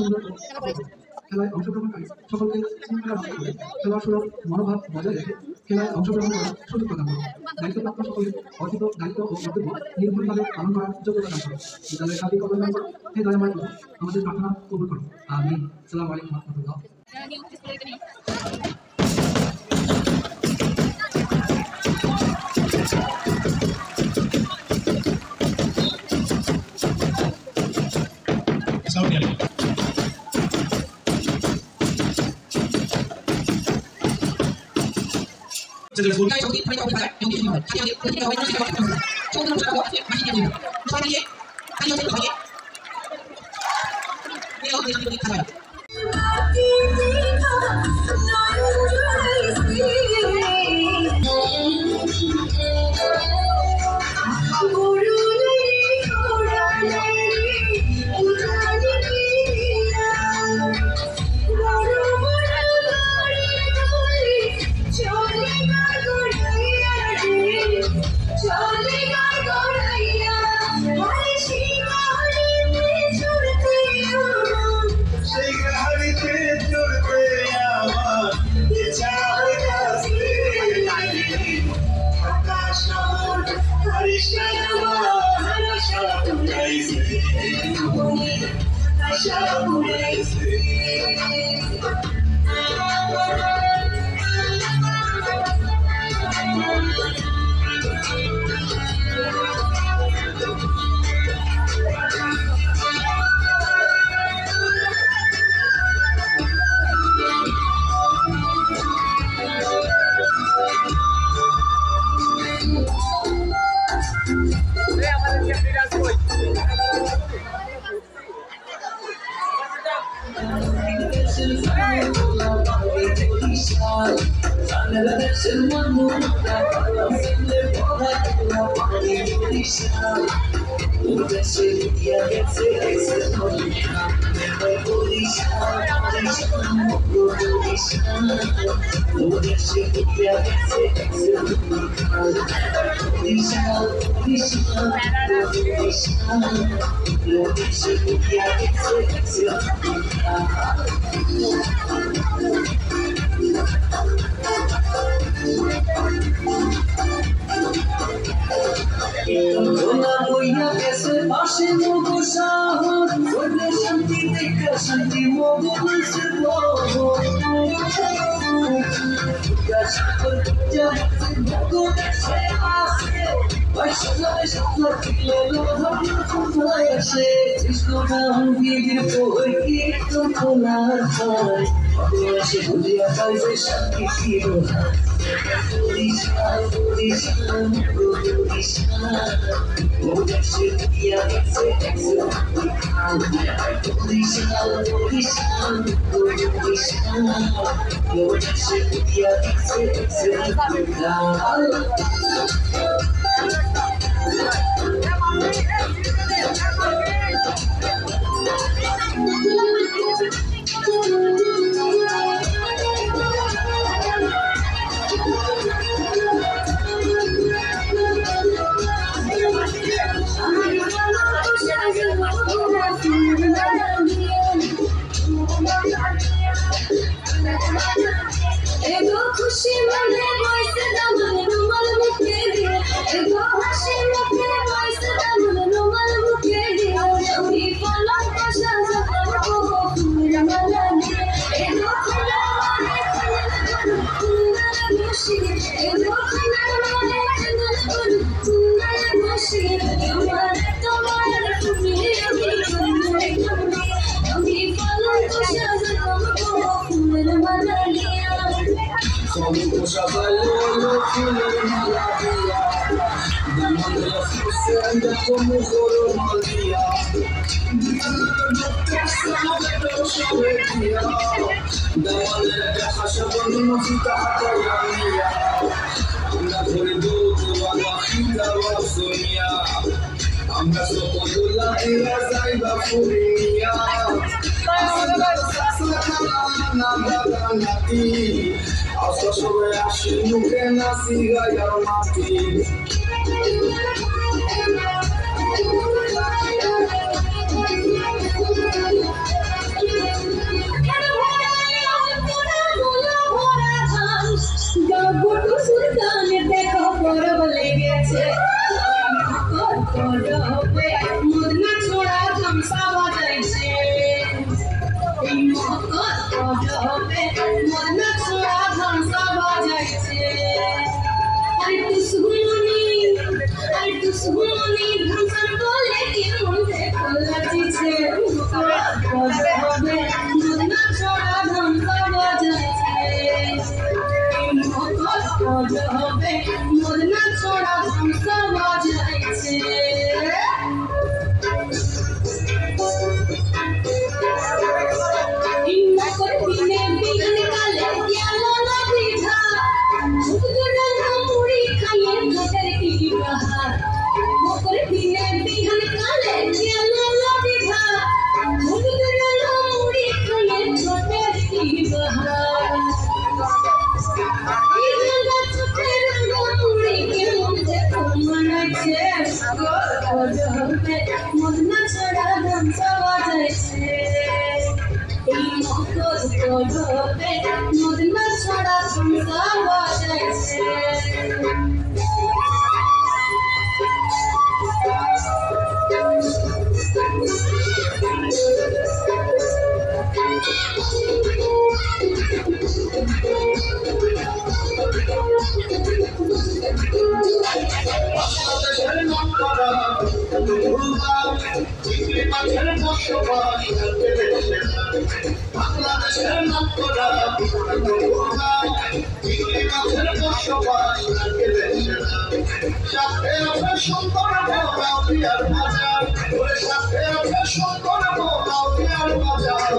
সুন্দর ও খেলায় অংশগ্রহণকারী সকলকে শৃঙ্খলা রক্ষা করে খেলার সুলভ মনোভাব বজায় রেখে খেলায় অংশগ্রহণ করার সুযোগ প্রদান করে। দায়িত্বপ্রাপ্ত সকলের অর্পিত দায়িত্ব ও কর্তব্য নির্ভুলভাবে পালন করার যোগ্যতা দান করে। বিদ্যালয়ের সার্বিক কল্যাণ করে হে দয়াময় প্রভু আমাদের প্রার্থনা কবুল করুন। আমিন। আসসালামু আলাইকুম ওয়া রাহমাতুল্লাহ। হবে মদনা ছোড়া ধ্বংস বাজাইছে আরে দুশ্মনী ধ্বংসন বলে কি মনে কলাচিছে হবে মদনা ছোড়া ধ্বংস বাজাইছে হবে মদনা ছোড়া ধ্বংস বাজাইছে মদনা ছড়া ধ্বংস বাজাইছে এই মকর হবে মদনা ছড়া ধ্বংস বাজাইছে বাংলাদেশের নকরা সাথে আছে সুন্দর রাউতিয়ার বাজার সাথে আছে সুন্দর রাউতিয়ার বাজার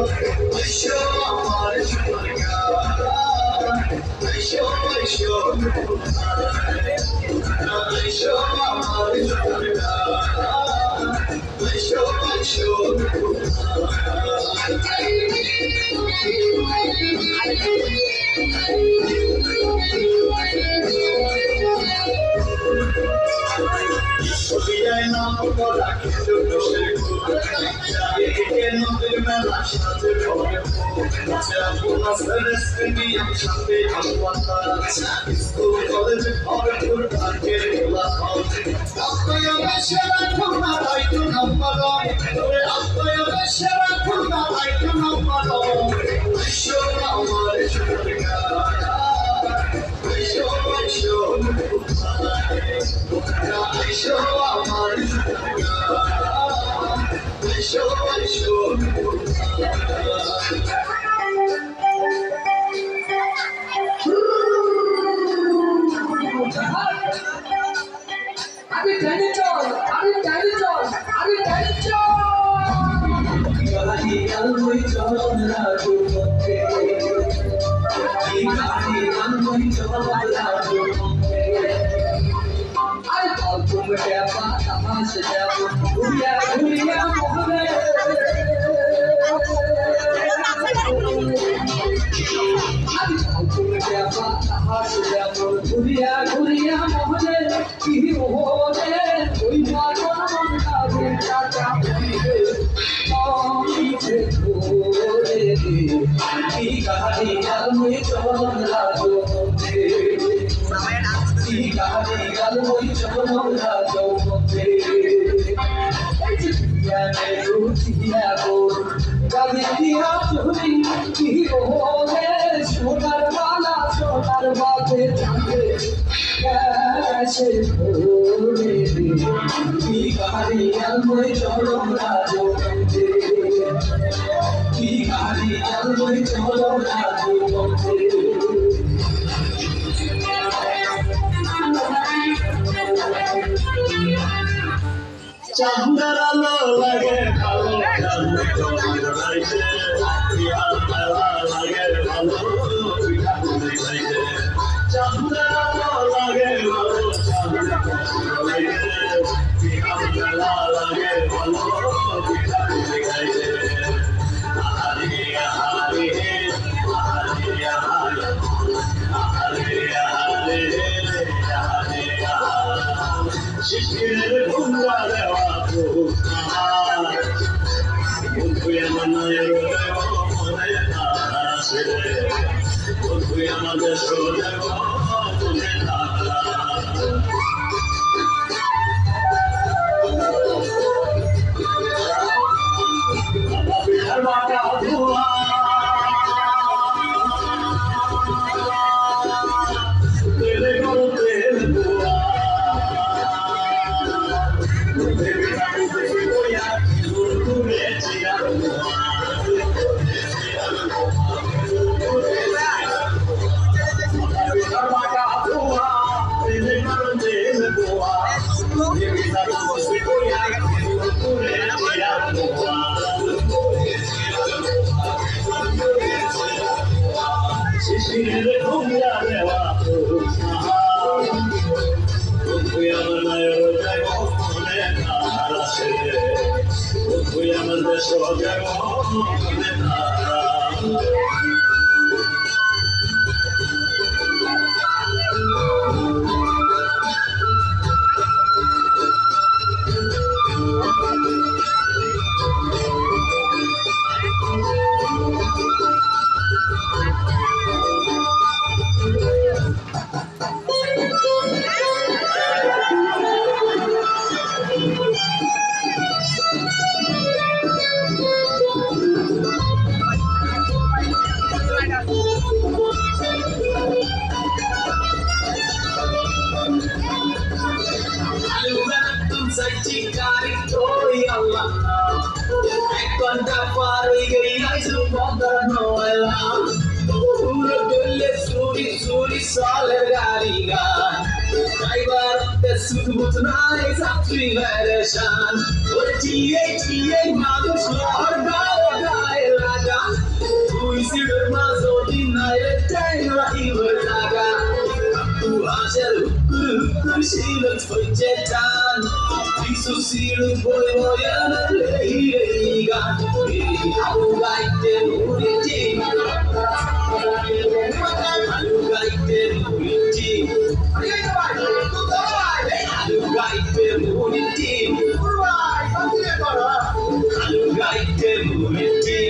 আমার চাঁদের আলো লাগে ভালো লাগে ভালো চাঁদের আলো লাগে ভালো লাগে ভালো শিশিরের ঘুমরা দেওয়া আমাদের সোজা দিনের ঘুমিয়া দেওয়া তুই আমার মায়ের যাই মনে তার আছে তুই আমার দেশ যাই মনে তারা Con ta pari gay ai su bota no ela puro delle suri sale gariga driver te sudut nai satri vereshan or tie magus lahar gae laga tui sidur mazo dinai tai rahi laga tu ashar silent fajetan isu silent boy ana leiga alu gaite nuriti alu gaite nuriti alu gaite nuriti alu gaite nuriti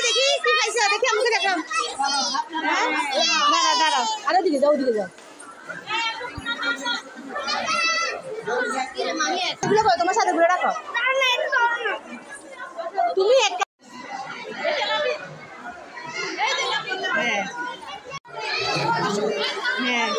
দেখি কি পাইছো দেখি আমাকে দেখাও দাঁড়াও দাঁড়াও আরো দিকে যাও দিকে যাও তোমার সাথে ঘুরে রাখো তুমি একটা হ্যাঁ হ্যাঁ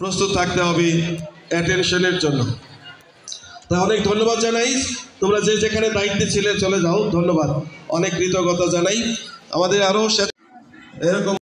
প্রস্তুত থাকতে হবে অ্যাটেনশনের জন্য। তাই অনেক ধন্যবাদ জানাই, তোমরা যে যেখানে দায়িত্বে ছিলে চলে যাও, ধন্যবাদ, অনেক কৃতজ্ঞতা জানাই। আমাদের আরও এরকম